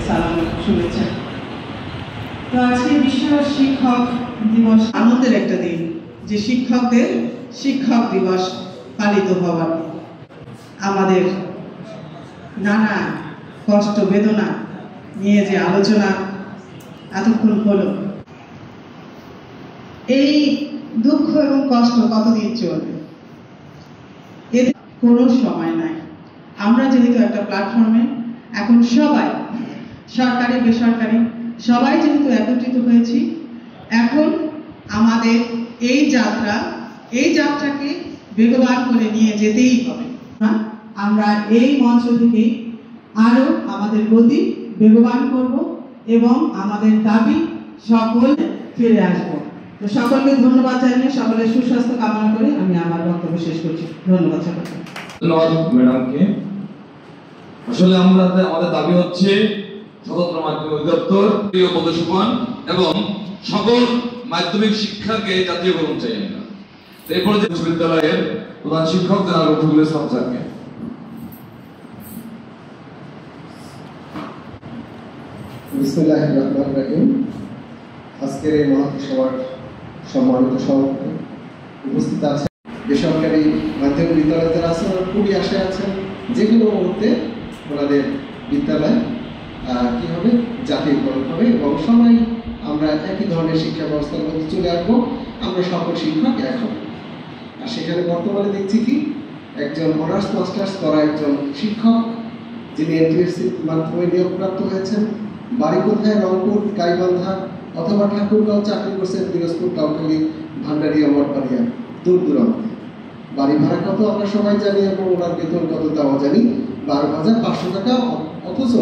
সালাম শুভেচ্ছা। তো আজকে বিশ্ব শিক্ষক দিবস আনন্দের একটা দিন, যে শিক্ষকদের শিক্ষক দিবস পালিত হওয়ার। আমাদের নানা কষ্ট বেদনা নিয়ে যে আলোচনা এতক্ষণ হলো, এই দুঃখ এবং কষ্ট কতদিন চলবে এর কোনো সময় নাই। আমরা যেহেতু একটা প্ল্যাটফর্মে এখন সবাই, সরকারি বেসরকারি সবাই যেহেতু একত্রিত হয়েছি, এখন আমাদের এই যাত্রাকে বেগবান করে নিয়ে যেতেই হবে। আমরা এই মঞ্চ থেকে আরো আমাদের গতি বেগবান করব এবং আমাদের দাবি সকল ফিরে আসবো। তো সকলকে ধন্যবাদ জানিয়ে সকলের সুস্বাস্থ্য কামনা করে আমি আমার বক্তব্য শেষ করছি। ধন্যবাদ সকলকে। ধন্যবাদ ম্যাডামকে। আসলে আমাদের দাবি হচ্ছে স্বতন্ত্র মাধ্যমিক অধিদপ্তর পদসূচন এবং সকল মাধ্যমিক শিক্ষাকে জাতীয়করণ চাই আমরা। এরপরে যে বিশ্ববিদ্যালয়ের প্রধান শিক্ষক জনাব রফিকুল ইসলাম স্যারকে। বিসমিল্লাহির রহমানির রহিম। আজকের এই মহৎ সভার সম্মানিত সভাপতি উপস্থিত আছেন, বেসরকারি মাধ্যমিক বিদ্যালয় যারা আছেন খুবই আশায় আছেন যে কোনো মুহূর্তে ওনাদের বিদ্যালয় কি হবে, জাতীয়করণ হবে এবং সবাই আমরা একই ধরনের শিক্ষা ব্যবস্থার মধ্যে চলে আসবো, আমরা সকল শিক্ষক এক হব। আর সেখানে বর্তমানে দেখছি কি একজন অনার্স মাস্টার্স করা একজন শিক্ষক যিনি এনটিএসসির মাধ্যমে নিয়োগপ্রাপ্ত হয়েছেন, বাড়ি কোথায় রংপুর, গাইবান্ধা অথবা ঠাকুরগাঁও, চাকরি করছেন দিনাজপুর, কাউখালী, ভান্ডারিয়া, মঠবাড়িয়া, দূর দূরান্তে। বাড়ি ভাড়া কত আমরা সবাই জানি এবং ওনার বেতন কত তাও জানি, 12,500 টাকা। অথচ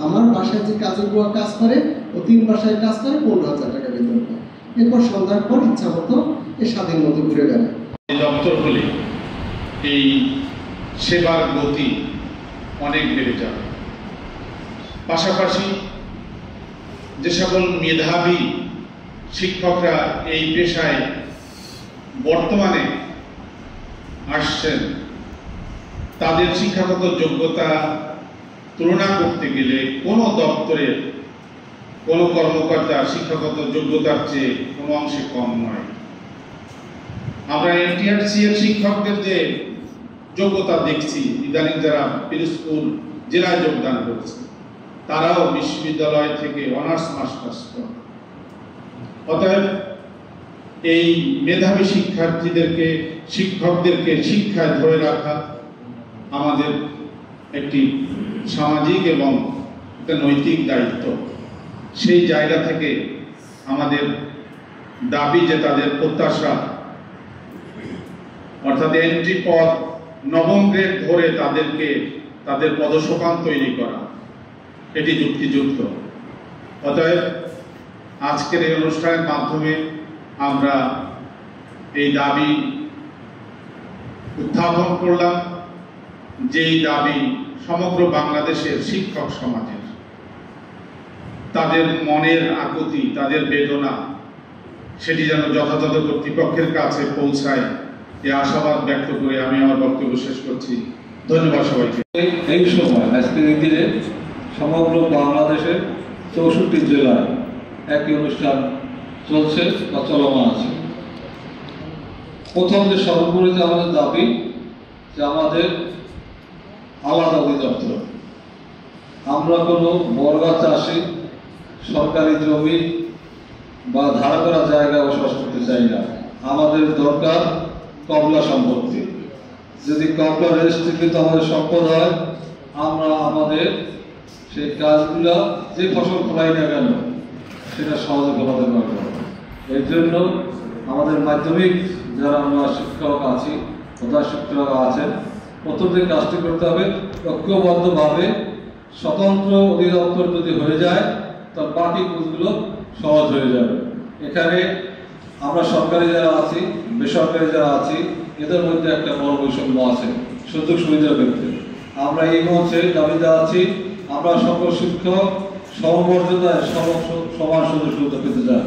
আমার বাসায় যে কাজের বুয়া কাজ করে ও 3 বাসায় কাজ করে 15,000 টাকা বেতন পায়। এরপর সন্ধ্যার পর ইচ্ছা মতো স্বাধীন মতো ঘুরে বেড়ায়। দপ্তর হলে এই সেবার গতি অনেক বেড়ে যাবে। পাশাপাশি যে সকল মেধাবী শিক্ষকরা এই পেশায় বর্তমানে আসছেন, তাদের শিক্ষাগত যোগ্যতা তুলনা করতে গেলে কোনো দপ্তরের কোনো কর্মকর্তা শিক্ষাগত যোগ্যতার চেয়ে কোনো অংশে কম নয়। আমরা এনটিআরসি এর শিক্ষকদের যে যোগ্যতা দেখছি, ইদানিং যারা পিরোজপুর জেলায় যোগদান করেছে তারাও বিশ্ববিদ্যালয় থেকে অনার্স মাস্টার্স করে। অতএব এই মেধাবী শিক্ষকদেরকে শিক্ষায় ধরে রাখা আমাদের একটি সামাজিক এবং একটা নৈতিক দায়িত্ব। সেই জায়গা থেকে আমাদের দাবি যে তাদের প্রত্যাশা, অর্থাৎ এন্ট্রি পদ 9ম গ্রেড ধরে তাদের পদসোপান তৈরি করা, এটি যুক্তিযুক্ত। অতএব আজকের এই অনুষ্ঠানের মাধ্যমে আমরা এই দাবি উত্থাপন করলাম, যেই দাবি সমগ্র বাংলাদেশের শিক্ষক সমাজের, তাদের মনের আকুতি, তাদের বেদনা, সেটি যেন যথাযথ কর্তৃপক্ষের কাছে পৌঁছায়, এই আশাবাদ ব্যক্ত করে আমি আমার বক্তব্য শেষ করছি। ধন্যবাদ সবাইকে। এই সময় আজকের দিনে সমগ্র বাংলাদেশের 64 জেলায় একই অনুষ্ঠান চলছে বা চলমান আছে। প্রথম যে সর্বোপরি আমাদের দাবি যে আমাদের আলাদা অধিদপ্তর। আমরা কোনো বর্গা চাষি সরকারি জমি বা ধারা করা জায়গায় বসবাস করতে চাই না। আমাদের দরকার কমলা সম্পত্তি। যদি কমলা রেজিস্ট্রিকৃত আমাদের সম্পদ হয়, আমরা আমাদের সেই কাজগুলো যে ফসল ফলাই না কেন সেটা সহজে ফলাতে পারব। এর জন্য আমাদের মাধ্যমিক যারা আমরা শিক্ষক আছি, প্রধান শিক্ষক আছেন, প্রথমে কাজটি করতে হবে ঐক্যবদ্ধভাবে। স্বতন্ত্র অধিদপ্তর যদি হয়ে যায় তার বাকি কাজগুলো সহজ হয়ে যাবে। এখানে আমরা সরকারি যারা আছি, বেসরকারি যারা আছি, এদের মধ্যে একটা বড় বৈষম্য আছে সুযোগ সুবিধার ক্ষেত্রে। আমরা এই মঞ্চে দাবিদার আছি, আমরা সকল শিক্ষক সমমর্যাদায় সমান সুযোগ সুবিধা পেতে চাই।